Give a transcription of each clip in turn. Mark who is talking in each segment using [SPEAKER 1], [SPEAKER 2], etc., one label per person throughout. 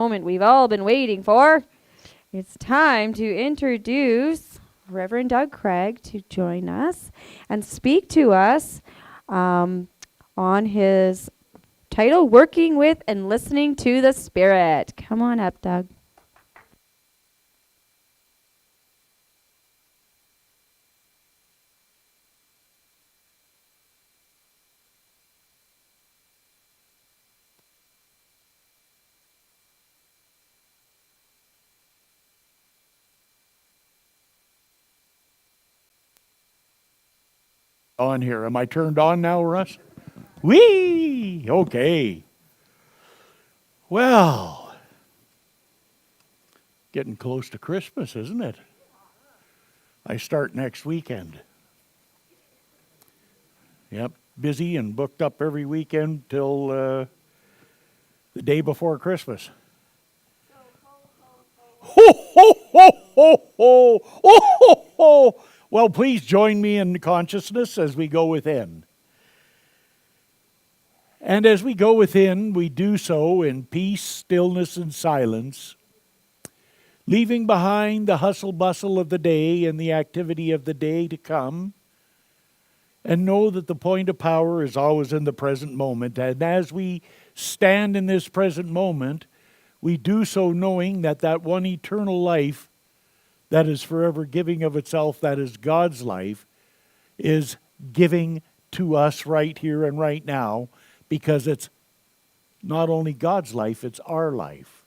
[SPEAKER 1] Moment we've all been waiting for. It's time to introduce Reverend Doug Craig to join us and speak to us on his title, Working with and Listening to the Spirit. Come on up, Doug.
[SPEAKER 2] On here. Am I turned on now, Russ? Whee! Okay. Well, getting close to Christmas, isn't it? I start next weekend. Yep, busy and booked up every weekend till the day before Christmas. Ho, ho, ho, ho, ho, ho, ho, ho. Well, please join me in consciousness as we go within. And as we go within, we do so in peace, stillness, and silence, leaving behind the hustle bustle of the day and the activity of the day to come, and know that the point of power is always in the present moment. And as we stand in this present moment, we do so knowing that that one eternal life that is forever giving of itself, that is God's life, is giving to us right here and right now, because it's not only God's life, it's our life.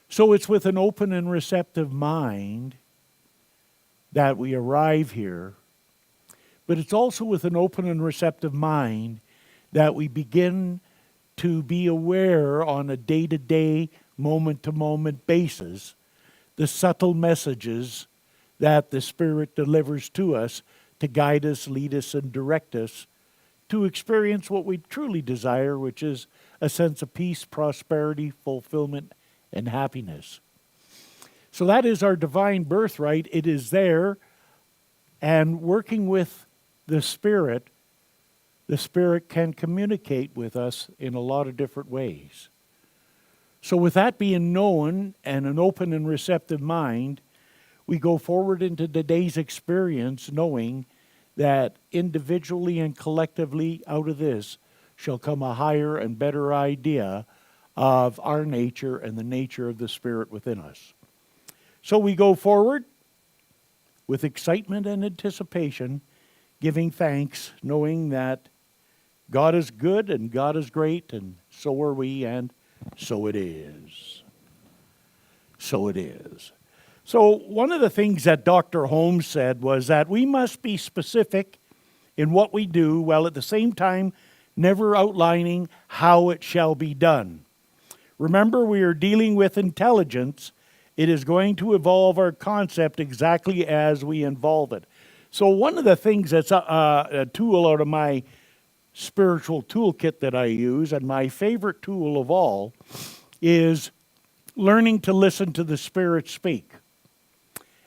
[SPEAKER 2] So it's with an open and receptive mind that we arrive here, but it's also with an open and receptive mind that we begin to be aware on a day-to-day, moment-to-moment basis the subtle messages that the Spirit delivers to us to guide us, lead us, and direct us to experience what we truly desire, which is a sense of peace, prosperity, fulfillment, and happiness. So that is our divine birthright. It is there, and working with the Spirit can communicate with us in a lot of different ways. So with that being known and an open and receptive mind, we go forward into today's experience knowing that individually and collectively out of this shall come a higher and better idea of our nature and the nature of the Spirit within us. So we go forward with excitement and anticipation, giving thanks, knowing that God is good and God is great, and so are we, and so it is. So it is. So one of the things that Dr. Holmes said was that we must be specific in what we do, while at the same time never outlining how it shall be done. Remember, we are dealing with intelligence. It is going to evolve our concept exactly as we involve it. So one of the things that's a tool out of my spiritual toolkit that I use, and my favorite tool of all, is learning to listen to the Spirit speak,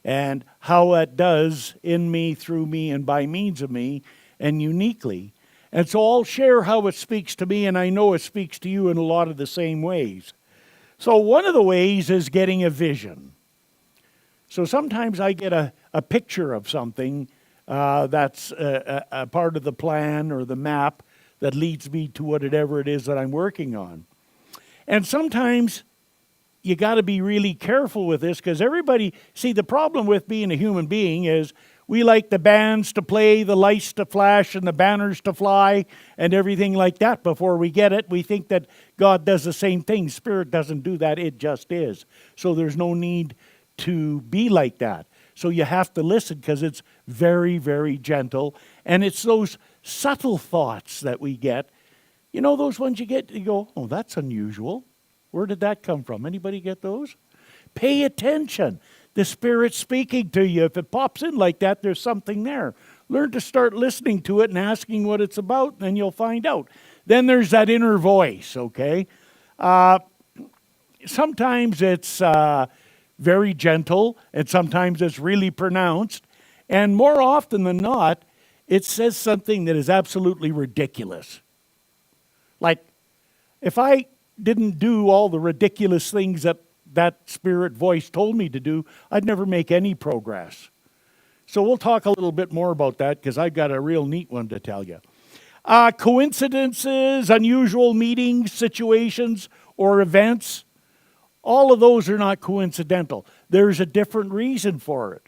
[SPEAKER 2] and how that does in me, through me, and by means of me, and uniquely. And so I'll share how it speaks to me, and I know it speaks to you in a lot of the same ways. So one of the ways is getting a vision. So sometimes I get a picture of something that's a part of the plan or the map that leads me to whatever it is that I'm working on. And sometimes you got to be really careful with this, because everybody, see, the problem with being a human being is we like the bands to play, the lights to flash, and the banners to fly, and everything like that before we get it. We think that God does the same thing. Spirit doesn't do that. It just is. So there's no need to be like that. So you have to listen, because it's very, very gentle. And it's those subtle thoughts that we get. You know, those ones you get, you go, oh, that's unusual. Where did that come from? Anybody get those? Pay attention. The Spirit's speaking to you. If it pops in like that, there's something there. Learn to start listening to it and asking what it's about, and you'll find out. Then there's that inner voice, okay? Sometimes it's very gentle, and sometimes it's really pronounced. And more often than not, it says something that is absolutely ridiculous. Like, if I didn't do all the ridiculous things that spirit voice told me to do, I'd never make any progress. So we'll talk a little bit more about that because I've got a real neat one to tell you. Coincidences, unusual meetings, situations, or events, all of those are not coincidental. There's a different reason for it.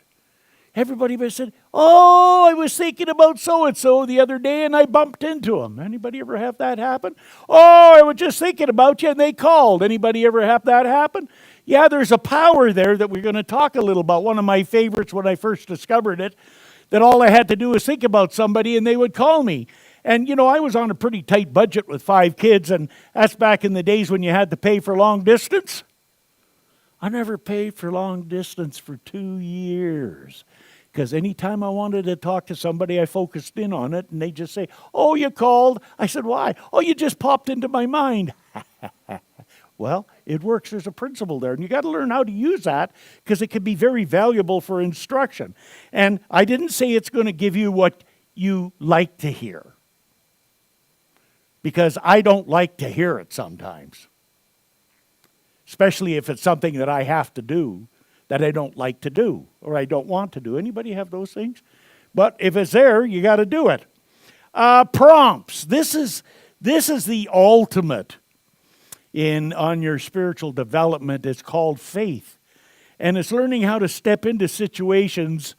[SPEAKER 2] Everybody said, oh, I was thinking about so-and-so the other day and I bumped into him. Anybody ever have that happen? Oh, I was just thinking about you and they called. Anybody ever have that happen? Yeah, there's a power there that we're going to talk a little about. One of my favorites when I first discovered it, that all I had to do was think about somebody and they would call me. And, I was on a pretty tight budget with 5 kids, and that's back in the days when you had to pay for long distance. I never paid for long distance for 2 years. Because anytime I wanted to talk to somebody, I focused in on it, and they just say, oh, you called? I said, why? Oh, you just popped into my mind. Well, it works. There's a principle there, and you got to learn how to use that because it can be very valuable for instruction. And I didn't say it's going to give you what you like to hear, because I don't like to hear it sometimes, especially if it's something that I have to do that I don't like to do or I don't want to do. Anybody have those things? But if it's there, you got to do it. Prompts. This is the ultimate on your spiritual development. It's called faith. And it's learning how to step into situations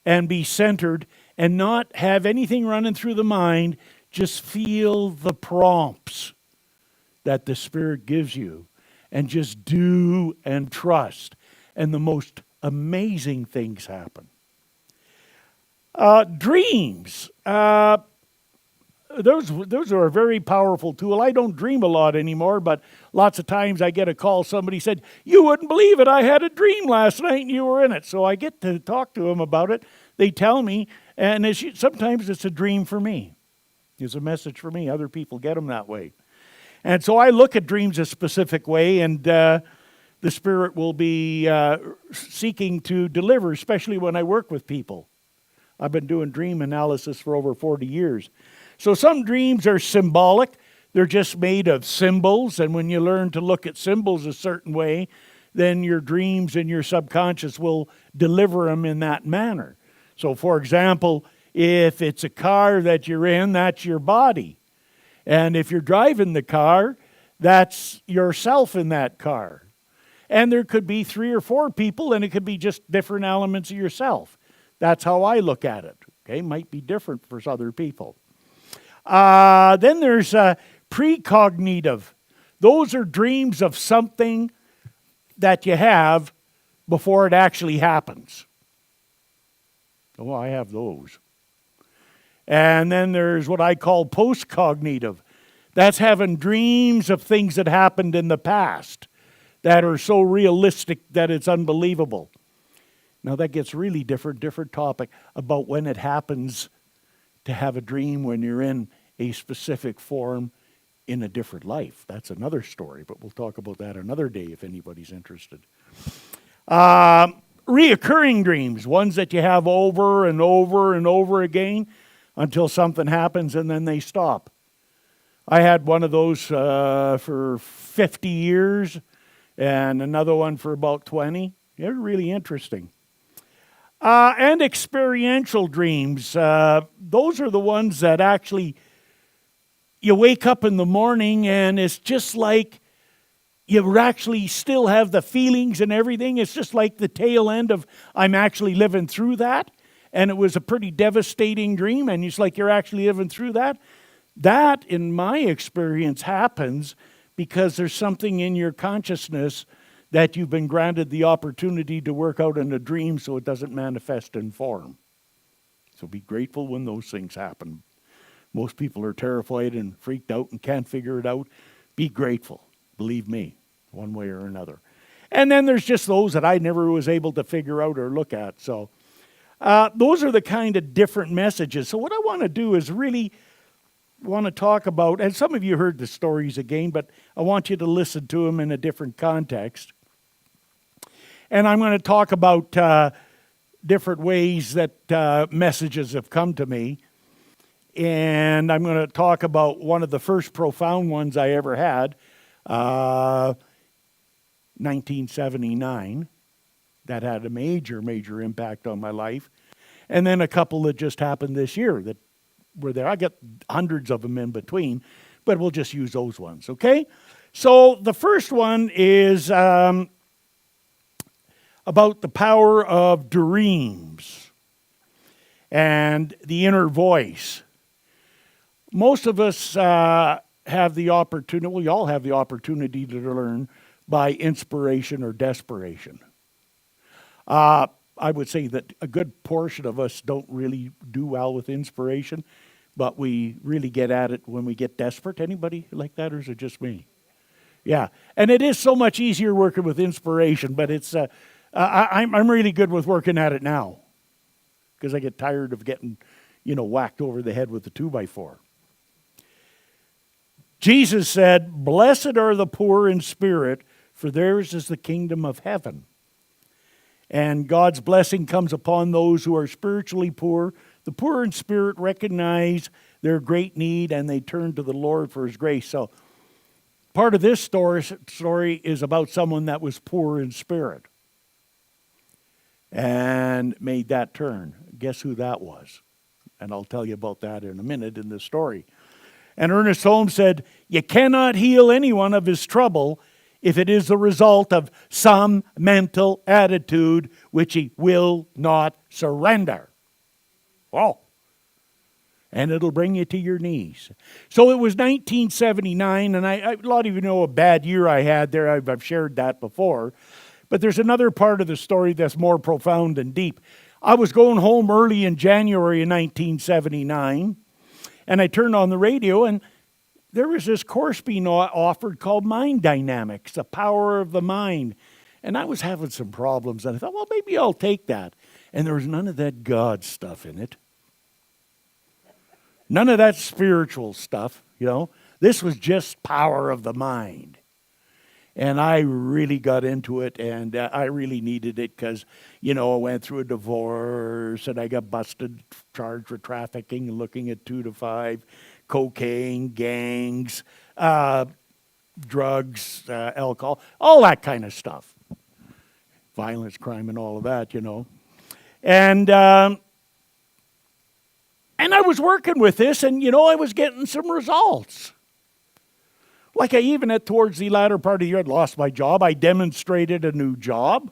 [SPEAKER 2] and be centered and not have anything running through the mind. Just feel the prompts that the Spirit gives you and just do and trust. And the most amazing things happen. Dreams. Those are a very powerful tool. I don't dream a lot anymore, but lots of times I get a call. Somebody said, you wouldn't believe it. I had a dream last night and you were in it. So I get to talk to them about it. They tell me, and sometimes it's a dream for me. It's a message for me. Other people get them that way. And so I look at dreams a specific way, and the Spirit will be seeking to deliver, especially when I work with people. I've been doing dream analysis for over 40 years. So some dreams are symbolic. They're just made of symbols, and when you learn to look at symbols a certain way, then your dreams and your subconscious will deliver them in that manner. So, for example, if it's a car that you're in, that's your body. And if you're driving the car, that's yourself in that car. And there could be 3 or 4 people, and it could be just different elements of yourself. That's how I look at it. Okay, might be different for other people. Then there's precognitive. Those are dreams of something that you have before it actually happens. Oh, I have those. And then there's what I call postcognitive. That's having dreams of things that happened in the past that are so realistic that it's unbelievable. Now that gets really different topic about when it happens to have a dream when you're in a specific form in a different life. That's another story, but we'll talk about that another day if anybody's interested. Reoccurring dreams, ones that you have over and over and over again until something happens and then they stop. I had one of those for 50 years and another one for about 20. They're really interesting. And experiential dreams. Those are the ones that actually you wake up in the morning and it's just like you actually still have the feelings and everything. It's just like the tail end of I'm actually living through that. And it was a pretty devastating dream, and it's like you're actually living through that. That, in my experience, happens because there's something in your consciousness that you've been granted the opportunity to work out in a dream so it doesn't manifest in form. So be grateful when those things happen. Most people are terrified and freaked out and can't figure it out. Be grateful. Believe me, one way or another. And then there's just those that I never was able to figure out or look at. So those are the kind of different messages. So what I want to do is really want to talk about, and some of you heard the stories again, but I want you to listen to them in a different context. And I'm going to talk about different ways that messages have come to me. And I'm going to talk about one of the first profound ones I ever had. Uh, 1979, that had a major, major impact on my life. And then a couple that just happened this year that were there. I got hundreds of them in between, but we'll just use those ones, okay? So the first one is about the power of dreams and the inner voice. Most of us have the opportunity, we all have the opportunity to learn by inspiration or desperation. I would say that a good portion of us don't really do well with inspiration, but we really get at it when we get desperate. Anybody like that, or is it just me? Yeah, and it is so much easier working with inspiration, but it's I'm really good with working at it now because I get tired of getting, whacked over the head with the 2x4. Jesus said, "Blessed are the poor in spirit, for theirs is the kingdom of heaven." And God's blessing comes upon those who are spiritually poor. The poor in spirit recognize their great need and they turn to the Lord for His grace. So part of this story is about someone that was poor in spirit and made that turn. Guess who that was? And I'll tell you about that in a minute in this story. And Ernest Holmes said, "You cannot heal anyone of his trouble if it is the result of some mental attitude which he will not surrender." Oh. And it'll bring you to your knees. So it was 1979, and a lot of you know a bad year I had there. I've shared that before. But there's another part of the story that's more profound and deep. I was going home early in January of 1979, and I turned on the radio, and there was this course being offered called Mind Dynamics, the power of the mind. And I was having some problems, and I thought, well, maybe I'll take that. And there was none of that God stuff in it. None of that spiritual stuff, This was just power of the mind. And I really got into it, and I really needed it because, I went through a divorce, and I got busted, charged for trafficking and looking at 2 to 5, cocaine, gangs, drugs, alcohol, all that kind of stuff. Violence, crime, and all of that, And I was working with this, and, I was getting some results. Like towards the latter part of the year, I'd lost my job. I demonstrated a new job.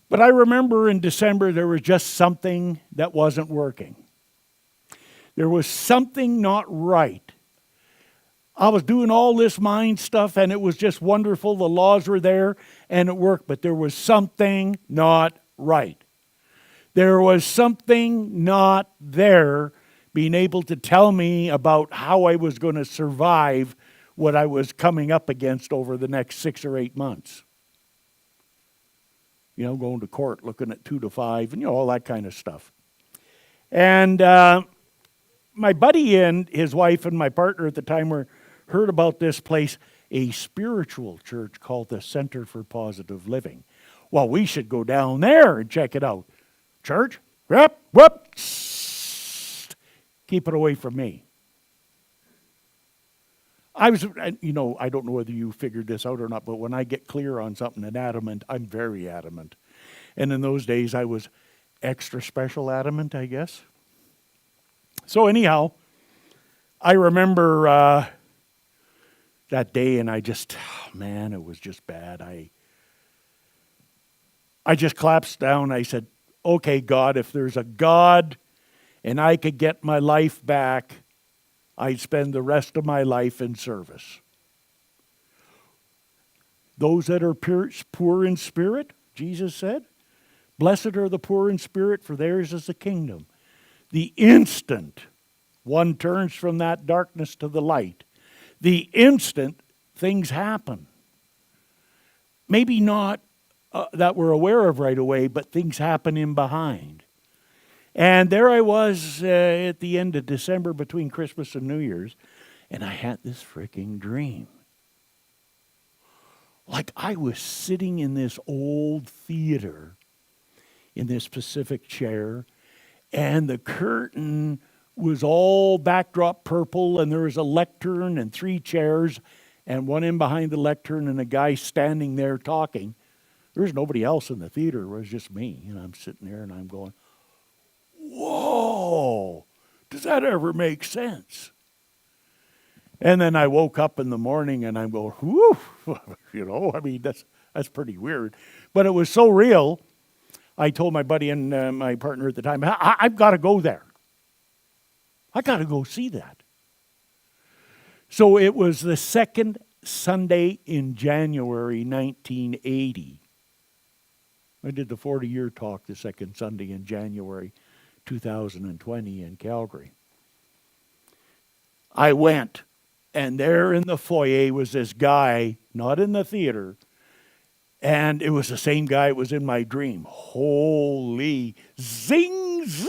[SPEAKER 2] But I remember in December, there was just something that wasn't working. There was something not right. I was doing all this mind stuff, and it was just wonderful. The laws were there, and it worked. But there was something not right. There was something not there being able to tell me about how I was going to survive what I was coming up against over the next 6 or 8 months. Going to court, looking at 2 to 5, and all that kind of stuff. And my buddy and his wife and my partner at the time heard about this place, a spiritual church called the Center for Positive Living. Well, we should go down there and check it out. Church? Whoop. Keep it away from me. I don't know whether you figured this out or not, but when I get clear on something and adamant, I'm very adamant. And in those days, I was extra special adamant, I guess. So anyhow, I remember that day, and it was just bad. I just collapsed down. I said, "Okay, God, if there's a God and I could get my life back, I'd spend the rest of my life in service." Those that are poor in spirit, Jesus said, "Blessed are the poor in spirit, for theirs is the kingdom." The instant one turns from that darkness to the light, the instant things happen. Maybe not that we're aware of right away, but things happen in behind. And there I was at the end of December between Christmas and New Year's, and I had this freaking dream. Like I was sitting in this old theater in this Pacific chair, and the curtain was all backdrop purple, and there was a lectern and 3 chairs, and one in behind the lectern and a guy standing there talking. There's nobody else in the theater. It was just me. And I'm sitting there and I'm going, whoa, does that ever make sense? And then I woke up in the morning and I'm going, whew, that's pretty weird. But it was so real, I told my buddy and my partner at the time, I've got to go there. I got to go see that. So it was the second Sunday in January 1980. I did the 40-year talk the second Sunday in January 2020 in Calgary. I went, and there in the foyer was this guy, not in the theater, and it was the same guy that was in my dream. Holy zing, zzz,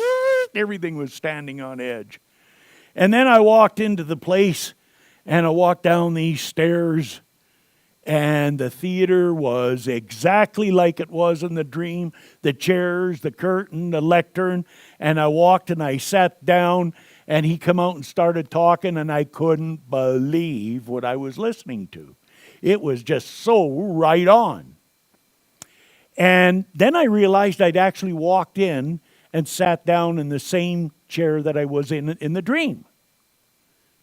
[SPEAKER 2] everything was standing on edge. And then I walked into the place, and I walked down these stairs, and the theater was exactly like it was in the dream. The chairs, the curtain, the lectern. And I walked and I sat down, and he come out and started talking, and I couldn't believe what I was listening to. It was just so right on. And then I realized I'd actually walked in and sat down in the same chair that I was in the dream.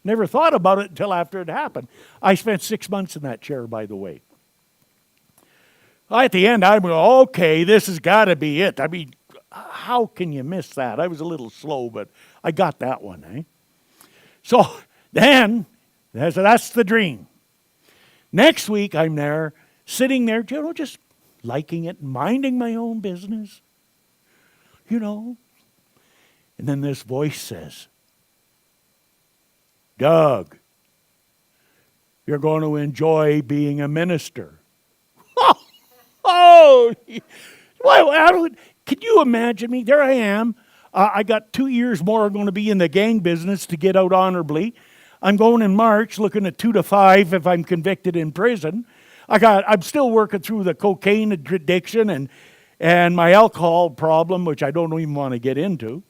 [SPEAKER 2] Never thought about it until after it happened. I spent 6 months in that chair, by the way. At the end, I'm going, okay, this has got to be it. I mean, how can you miss that? I was a little slow, but I got that one, eh? So then, that's the dream. Next week, I'm there, sitting there, just liking it, minding my own business, And then this voice says, Doug, you're going to enjoy being a minister. Well, can you imagine me? There I am. I got 2 years more going to be in the gang business to get out honorably. I'm going in March, looking at 2 to 5 if I'm convicted in prison. I'm still working through the cocaine addiction and my alcohol problem, which I don't even want to get into.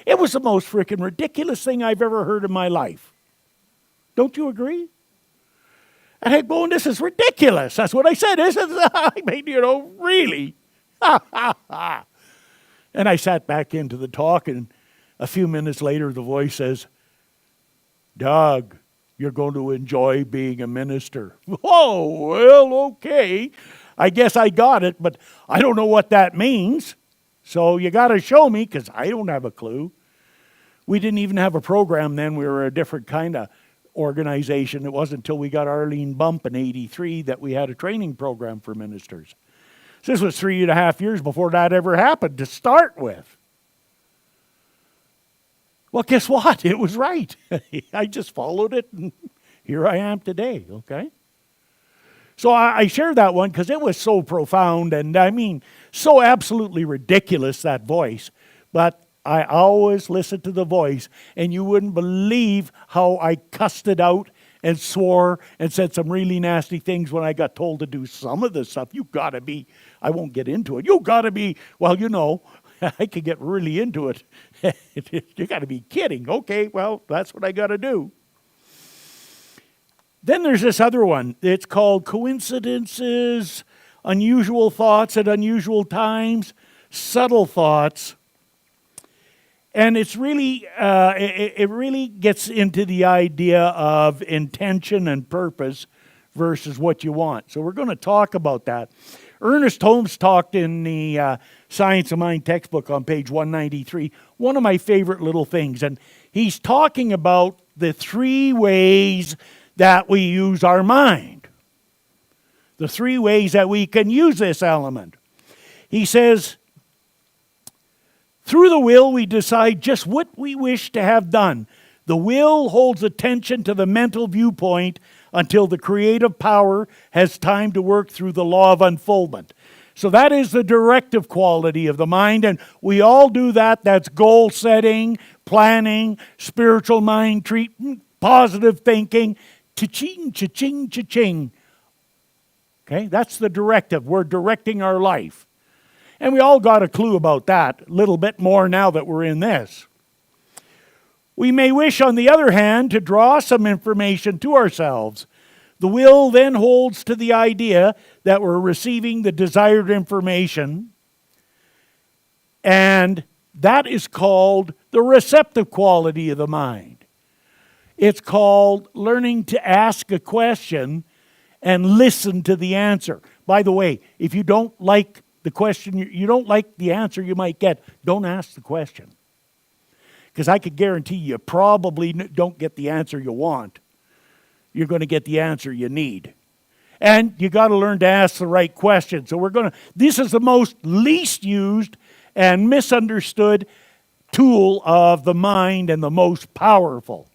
[SPEAKER 2] It was the most freaking ridiculous thing I've ever heard in my life. Don't you agree? And I'm going, this is ridiculous. That's what I said. This is, really. And I sat back into the talk, and a few minutes later, the voice says, Doug, you're going to enjoy being a minister. Oh, well, okay. I guess I got it, but I don't know what that means. So you got to show me, because I don't have a clue. We didn't even have a program then. We were a different kind of organization. It wasn't until we got Arlene Bump in 83 that we had a training program for ministers. So this was 3.5 years before that ever happened to start with. Well, guess what? It was right. I just followed it, and here I am today, okay? So I share that one because it was so profound and, so absolutely ridiculous, that voice. But I always listen to the voice, and you wouldn't believe how I cussed it out and swore and said some really nasty things when I got told to do some of this stuff. You got to be, I won't get into it. You got to be, I could get really into it. You got to be kidding. Okay, well, that's what I got to do. Then there's this other one. It's called Coincidences, Unusual Thoughts at Unusual Times, Subtle Thoughts. And it's really, it really gets into the idea of intention and purpose versus what you want. So we're going to talk about that. Ernest Holmes talked in the Science of Mind textbook on page 193, one of my favorite little things. And he's talking about the 3 ways that we use our mind. The 3 ways that we can use this element. He says, through the will, we decide just what we wish to have done. The will holds attention to the mental viewpoint until the creative power has time to work through the law of unfoldment. So that is the directive quality of the mind, and we all do that. That's goal setting, planning, spiritual mind treatment, positive thinking, cha-ching, cha-ching, cha-ching. Okay, that's the directive. We're directing our life. And we all got a clue about that, a little bit more now that we're in this. We may wish, on the other hand, to draw some information to ourselves. The will then holds to the idea that we're receiving the desired information, and that is called the receptive quality of the mind. It's called learning to ask a question and listen to the answer. By the way, if you don't like the question, you don't like the answer you might get, don't ask the question. Because I could guarantee you probably don't get the answer you want. You're going to get the answer you need. And you got to learn to ask the right question. So this is the most least used and misunderstood tool of the mind and the most powerful.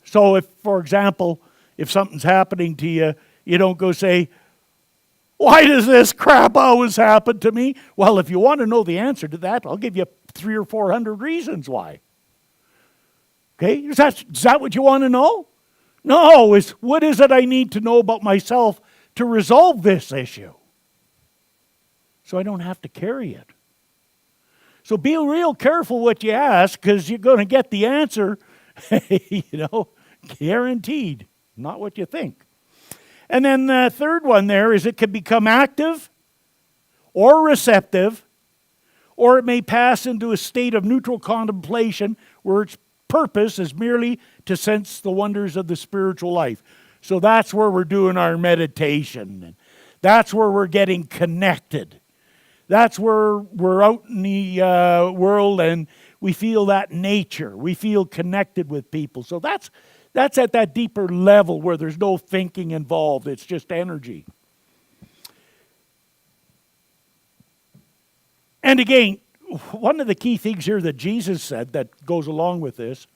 [SPEAKER 2] So if, for example, if something's happening to you, you don't go say, why does this crap always happen to me? Well, if you want to know the answer to that, I'll give you 300 or 400 reasons why. Okay, is that what you want to know? No, it's what is it I need to know about myself to resolve this issue? So I don't have to carry it. So be real careful what you ask, because you're going to get the answer, guaranteed, not what you think. And then the third one there is it can become active or receptive, or it may pass into a state of neutral contemplation where its purpose is merely to sense the wonders of the spiritual life. So that's where we're doing our meditation. That's where we're getting connected. That's where we're out in the world and we feel that nature. We feel connected with people. So that's at that deeper level where there's no thinking involved. It's just energy. And again, one of the key things here that Jesus said that goes along with this,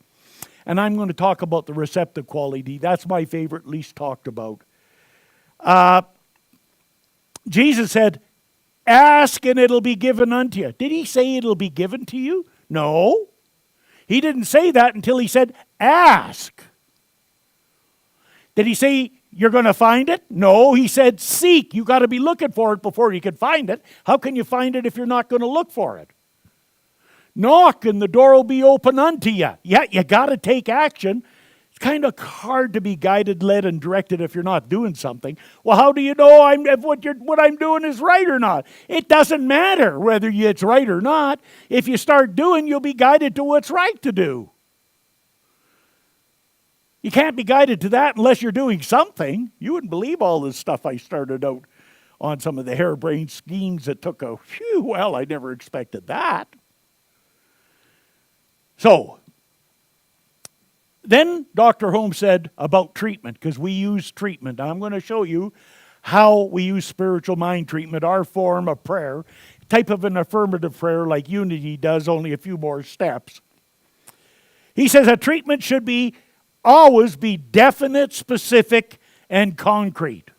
[SPEAKER 2] and I'm going to talk about the receptive quality. That's my favorite, least talked about. Jesus said, ask and it'll be given unto you. Did he say it'll be given to you? No. He didn't say that until he said, ask. Did he say you're going to find it? No, he said seek. You got to be looking for it before you can find it. How can you find it if you're not going to look for it? Knock and the door will be open unto you. Yeah, you got to take action. It's kind of hard to be guided, led, and directed if you're not doing something. Well, how do you know if what I'm doing is right or not? It doesn't matter whether it's right or not. If you start doing, you'll be guided to what's right to do. You can't be guided to that unless you're doing something. You wouldn't believe all this stuff I started out on, some of the harebrained schemes that took I never expected that. So, then Dr. Holmes said about treatment, because we use treatment. Now, I'm going to show you how we use spiritual mind treatment, our form of prayer, type of an affirmative prayer like Unity does, only a few more steps. He says a treatment should always be definite, specific, and concrete.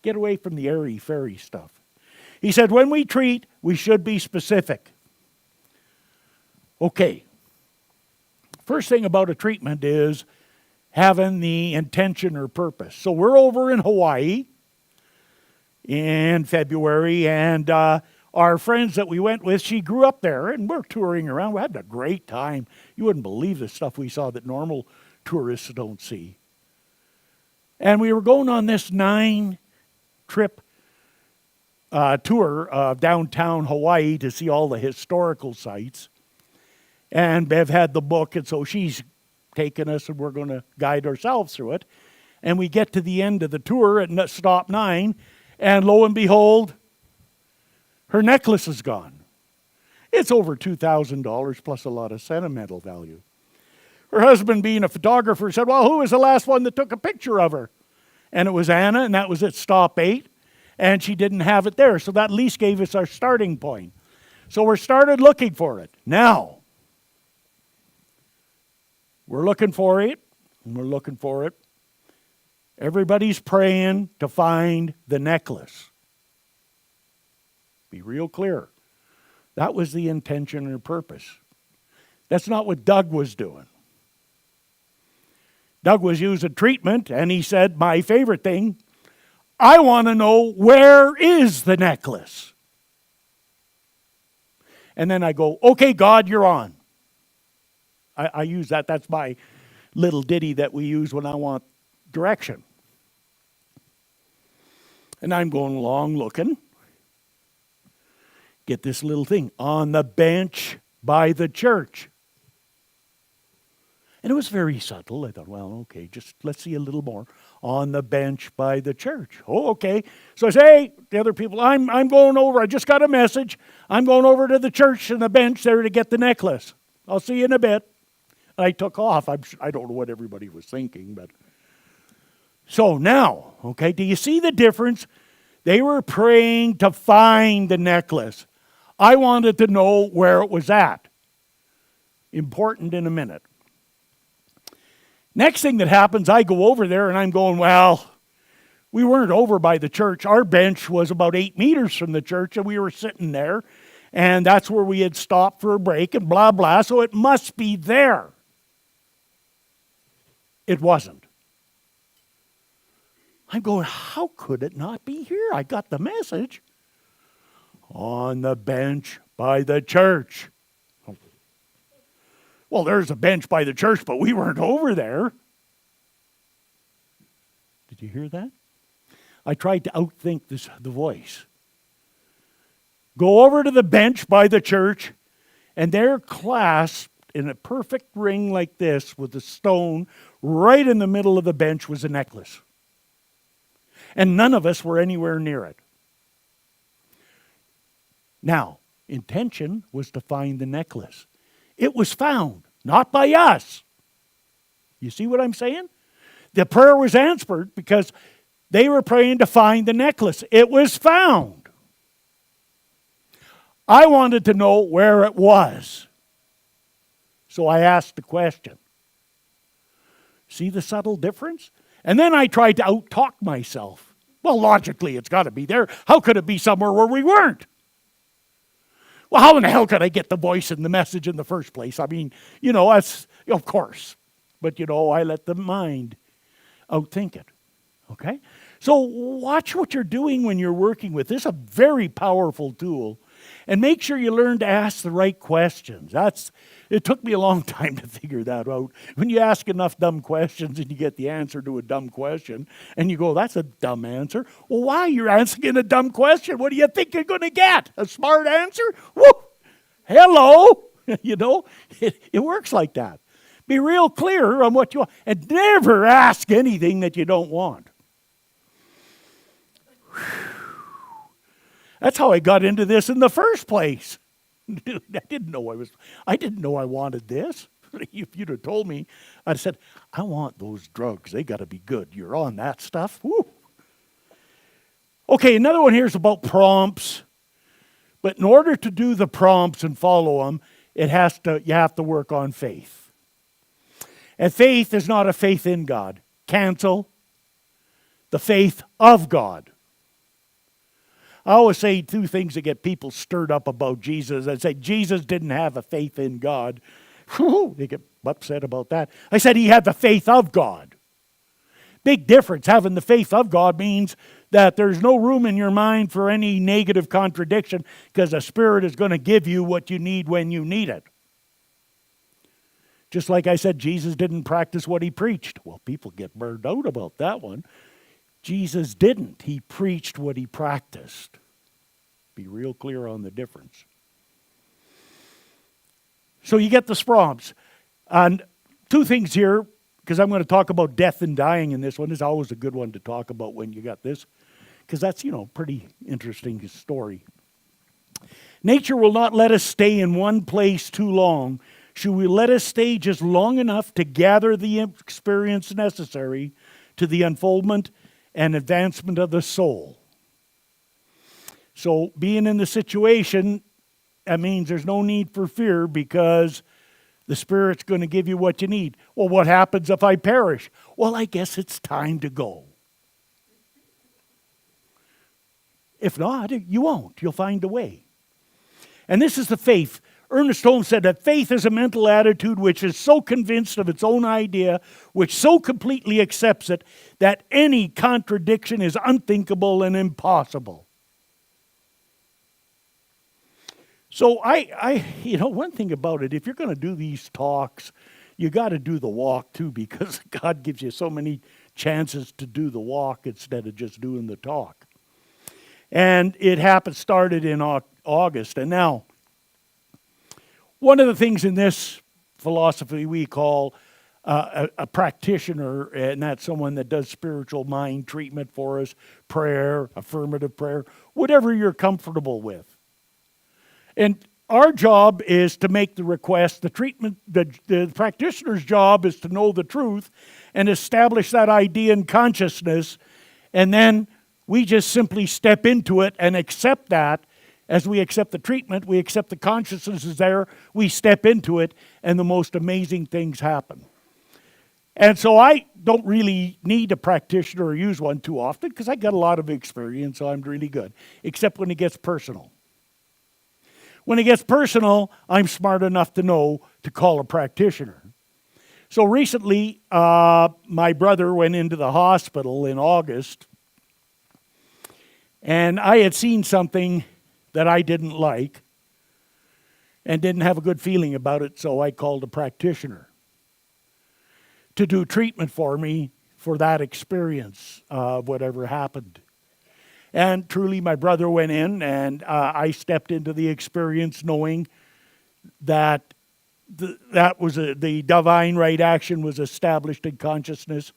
[SPEAKER 2] Get away from the airy-fairy stuff. He said when we treat, we should be specific. Okay. First thing about a treatment is having the intention or purpose. So we're over in Hawaii in February, and our friends that we went with, she grew up there, and we're touring around. We had a great time. You wouldn't believe the stuff we saw that normal tourists don't see. And we were going on this 9-trip tour of downtown Hawaii to see all the historical sites. And Bev had the book, and so she's taken us, and we're going to guide ourselves through it. And we get to the end of the tour at stop 9, and lo and behold, her necklace is gone. It's over $2,000 plus a lot of sentimental value. Her husband, being a photographer, said, well, who was the last one that took a picture of her? And it was Anna, and that was at stop 8, and she didn't have it there. So that at least gave us our starting point. So we started looking for it. Now, we're looking for it, and we're looking for it. Everybody's praying to find the necklace. Be real clear. That was the intention and purpose. That's not what Doug was doing. Doug was using treatment, and he said, my favorite thing, I want to know, where is the necklace? And then I go, okay, God, you're on. I use that. That's my little ditty that we use when I want direction. And I'm going along looking. Get this little thing. On the bench by the church. And it was very subtle. I thought, well, okay, just let's see a little more. On the bench by the church. Oh, okay. So I say, hey, the other people, I'm going over. I just got a message. I'm going over to the church and the bench there to get the necklace. I'll see you in a bit. I took off. I don't know what everybody was thinking, but. So now, okay, do you see the difference? They were praying to find the necklace. I wanted to know where it was at. Important in a minute. Next thing that happens, I go over there and I'm going, well, we weren't over by the church. Our bench was about 8 meters from the church, and we were sitting there, and that's where we had stopped for a break and blah, blah, so it must be there. It wasn't. I'm going, how could it not be here? I got the message. On the bench by the church. Well, there's a bench by the church, but we weren't over there. Did you hear that? I tried to outthink the voice. Go over to the bench by the church, and they're clasped in a perfect ring like this with a stone. Right in the middle of the bench was a necklace. And none of us were anywhere near it. Now, intention was to find the necklace. It was found, not by us. You see what I'm saying? The prayer was answered because they were praying to find the necklace. It was found. I wanted to know where it was. So I asked the question. See the subtle difference? And then I tried to out-talk myself. Well, logically, it's got to be there. How could it be somewhere where we weren't? Well, how in the hell could I get the voice and the message in the first place? I mean, that's, of course. But, I let the mind outthink it. Okay? So watch what you're doing when you're working with this. It's a very powerful tool. And make sure you learn to ask the right questions. It took me a long time to figure that out. When you ask enough dumb questions and you get the answer to a dumb question, and you go, that's a dumb answer. Well, why? You're asking a dumb question. What do you think you're going to get? A smart answer? Woo! Hello! It works like that. Be real clear on what you want. And never ask anything that you don't want. That's how I got into this in the first place. I didn't know I wanted this. If you'd have told me, I'd have said, I want those drugs. They got to be good. You're on that stuff. Woo. Okay, another one here is about prompts. But in order to do the prompts and follow them, you have to work on faith. And faith is not a faith in God. Cancel the faith of God. I always say 2 things that get people stirred up about Jesus. I say Jesus didn't have a faith in God. Whew, they get upset about that. I said he had the faith of God. Big difference. Having the faith of God means that there's no room in your mind for any negative contradiction because the Spirit is going to give you what you need when you need it. Just like I said, Jesus didn't practice what he preached. Well, people get burned out about that one. Jesus didn't. He preached what he practiced. Be real clear on the difference. So you get the prompts. And 2 things here, because I'm going to talk about death and dying in this one. It's always a good one to talk about when you got this, because that's, pretty interesting story. Nature will not let us stay in one place too long. She will let us stay just long enough to gather the experience necessary to the unfoldment and advancement of the soul. So being in the situation, that means there's no need for fear because the Spirit's going to give you what you need. Well, what happens if I perish? Well, I guess it's time to go. If not, you won't. You'll find a way. And this is the faith. Ernest Holmes said that faith is a mental attitude which is so convinced of its own idea, which so completely accepts it, that any contradiction is unthinkable and impossible. So one thing about it, if you're going to do these talks, you got to do the walk too, because God gives you so many chances to do the walk instead of just doing the talk. And it started in August. And now, one of the things in this philosophy we call a practitioner, and that's someone that does spiritual mind treatment for us, prayer, affirmative prayer, whatever you're comfortable with. And our job is to make the request. The practitioner's job is to know the truth and establish that idea in consciousness, and then we just simply step into it and accept that. As we accept the treatment, we accept the consciousness is there, we step into it, and the most amazing things happen. And so I don't really need a practitioner or use one too often because I got a lot of experience, so I'm really good, except when it gets personal. When it gets personal, I'm smart enough to know to call a practitioner. So recently, my brother went into the hospital in August, and I had seen something that I didn't like and didn't have a good feeling about it, so I called a practitioner to do treatment for me for that experience of whatever happened. And truly, my brother went in, and I stepped into the experience knowing that the divine right action was established in consciousness,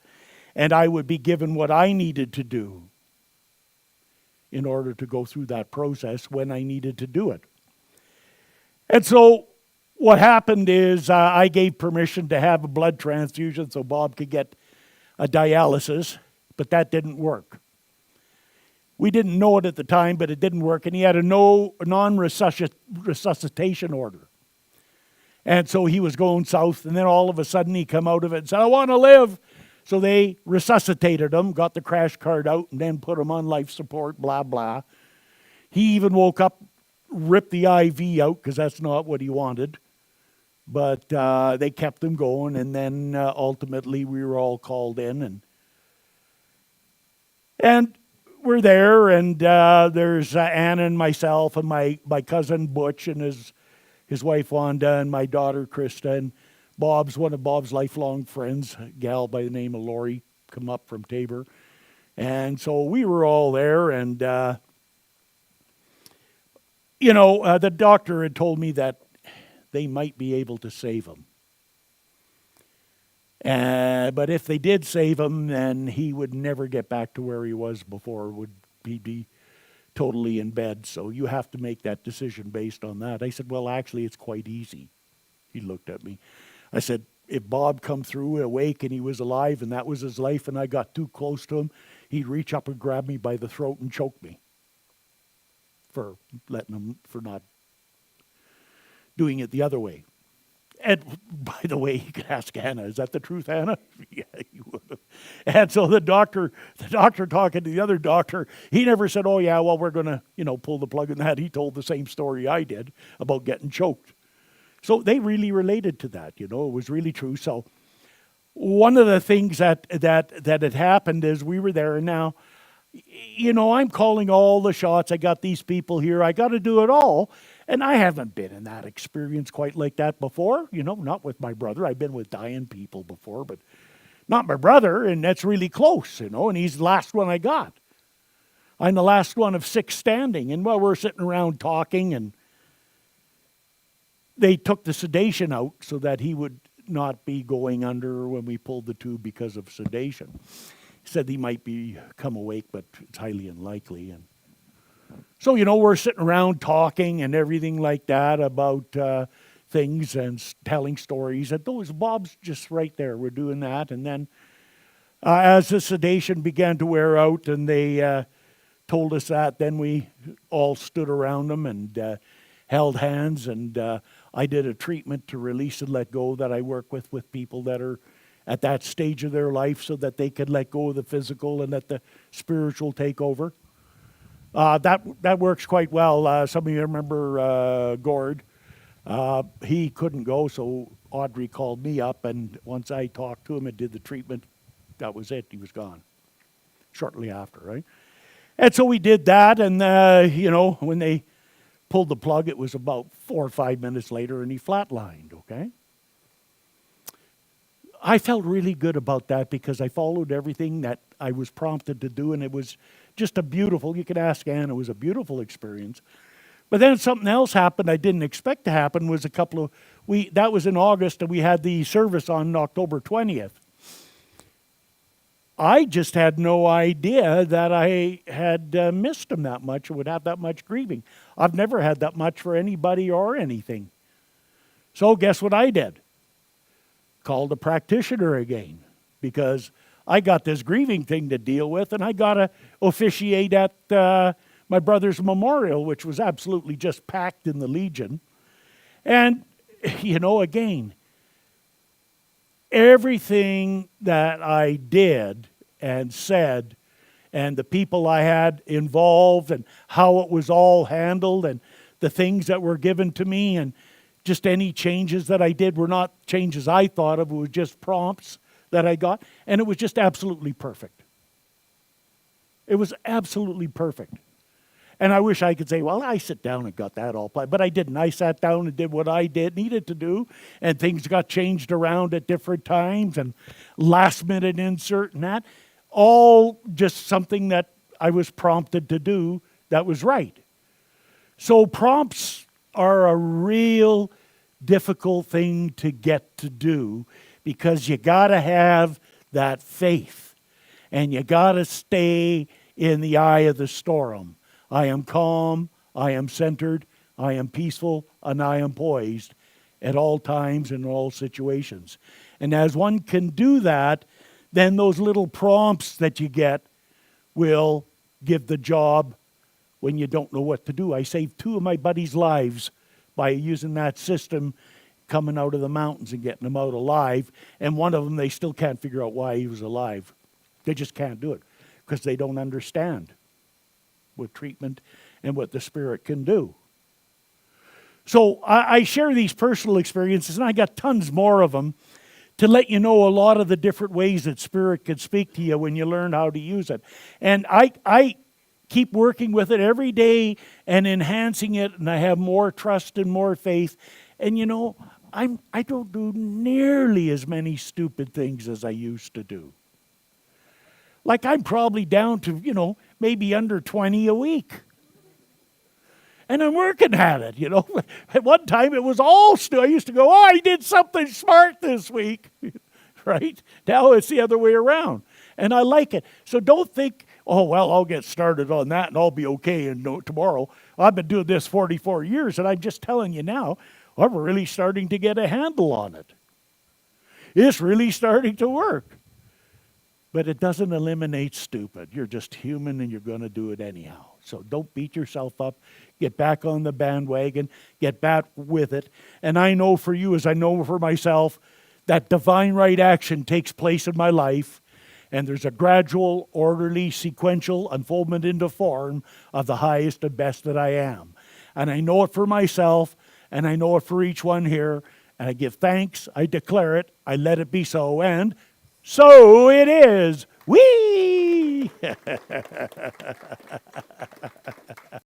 [SPEAKER 2] and I would be given what I needed to do in order to go through that process when I needed to do it. And so what happened is I gave permission to have a blood transfusion so Bob could get a dialysis, but that didn't work. We didn't know it at the time, but it didn't work, and he had a non-resuscitation order. And so he was going south, and then all of a sudden he come out of it and said, I want to live. So they resuscitated him, got the crash card out, and then put him on life support, blah, blah. He even woke up, ripped the IV out, because that's not what he wanted. But they kept him going, and then ultimately we were all called in. And we're there, and there's Anna and myself and my cousin Butch and his wife Wanda and my daughter Krista, and one of Bob's lifelong friends, a gal by the name of Lori, come up from Tabor. And so we were all there, and the doctor had told me that they might be able to save him. But if they did save him, then he would never get back to where he was before. He'd be totally in bed. So you have to make that decision based on that. I said, well, actually, it's quite easy. He looked at me. I said, if Bob come through awake and he was alive and that was his life and I got too close to him, he'd reach up and grab me by the throat and choke me for not doing it the other way. And by the way, you could ask Anna, is that the truth, Anna? Yeah, you would have. And so the doctor talking to the other doctor, he never said, oh yeah, well, we're going to, pull the plug on that. He told the same story I did about getting choked. So they really related to that, it was really true. So one of the things that had happened is we were there, and now, I'm calling all the shots. I got these people here. I got to do it all. And I haven't been in that experience quite like that before, not with my brother. I've been with dying people before, but not my brother, and that's really close, and he's the last one I got. I'm the last one of 6 standing, and while we're sitting around talking, and they took the sedation out so that he would not be going under when we pulled the tube because of sedation. He said he might come awake, but it's highly unlikely. And so, we're sitting around talking and everything like that about things and telling stories. And Bob's just right there. We're doing that. And then as the sedation began to wear out and they told us that, then we all stood around them and held hands. And I did a treatment to release and let go that I work with people that are at that stage of their life so that they could let go of the physical and let the spiritual take over. That works quite well. Some of you remember Gord. He couldn't go, so Audrey called me up, and once I talked to him and did the treatment, that was it. He was gone shortly after, right? And so we did that, and, when they pulled the plug. It was about 4 or 5 minutes later, and he flatlined, okay? I felt really good about that because I followed everything that I was prompted to do, and it was just a beautiful, you could ask Ann, it was a beautiful experience. But then something else happened I didn't expect to happen was that was in August, and we had the service on October 20th. I just had no idea that I had missed him that much or would have that much grieving. I've never had that much for anybody or anything. So guess what I did? Called a practitioner again, because I got this grieving thing to deal with, and I got to officiate at my brother's memorial, which was absolutely just packed in the Legion. And, again, everything that I did and said, and the people I had involved, and how it was all handled, and the things that were given to me, and just any changes that I did were not changes I thought of. It was just prompts that I got, and it was just absolutely perfect. It was absolutely perfect. And I wish I could say, well, I sit down and got that all planned, but I didn't. I sat down and did what I needed to do, and things got changed around at different times, and last-minute insert and that. All just something that I was prompted to do that was right. So prompts are a real difficult thing to get to do, because you got to have that faith, and you got to stay in the eye of the storm. I am calm, I am centered, I am peaceful, and I am poised at all times and in all situations. And as one can do that, then those little prompts that you get will give the job when you don't know what to do. I saved 2 of my buddies' lives by using that system, coming out of the mountains and getting them out alive. And one of them, they still can't figure out why he was alive. They just can't do it because they don't understand what treatment and what the Spirit can do. So I share these personal experiences, and I got tons more of them, to let you know a lot of the different ways that Spirit can speak to you when you learn how to use it. And I keep working with it every day and enhancing it, and I have more trust and more faith. And I don't do nearly as many stupid things as I used to do. Like, I'm probably down to, maybe under 20 a week. And I'm working at it, At one time, it was all I used to go, I did something smart this week, right? Now it's the other way around. And I like it. So don't think, oh, well, I'll get started on that and I'll be okay tomorrow. I've been doing this 44 years, and I'm just telling you now, I'm really starting to get a handle on it. It's really starting to work. But it doesn't eliminate stupid. You're just human, and you're going to do it anyhow. So don't beat yourself up. Get back on the bandwagon. Get back with it. And I know for you, as I know for myself, that divine right action takes place in my life. And there's a gradual, orderly, sequential unfoldment into form of the highest and best that I am. And I know it for myself, and I know it for each one here. And I give thanks. I declare it. I let it be so. And so it is. Whee!